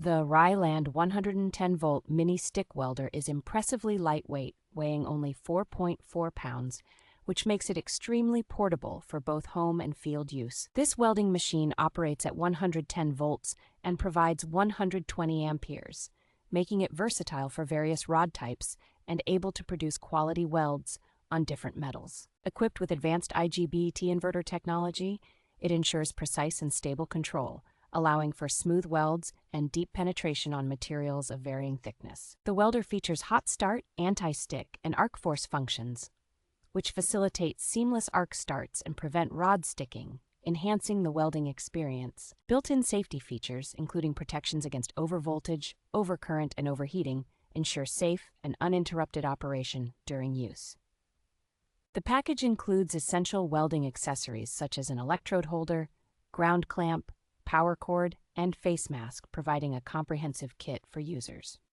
The RILAND 110V Mini Stick Welder is impressively lightweight, weighing only 4.4 pounds, which makes it extremely portable for both home and field use. This welding machine operates at 110 volts and provides 120 amperes, making it versatile for various rod types and able to produce quality welds on different metals. Equipped with advanced IGBT inverter technology, it ensures precise and stable control, allowing for smooth welds and deep penetration on materials of varying thickness. The welder features hot start, anti-stick, and arc force functions, which facilitate seamless arc starts and prevent rod sticking, enhancing the welding experience. Built-in safety features, including protections against overvoltage, overcurrent, and overheating, ensure safe and uninterrupted operation during use. The package includes essential welding accessories such as an electrode holder, ground clamp, power cord, and face mask, providing a comprehensive kit for users.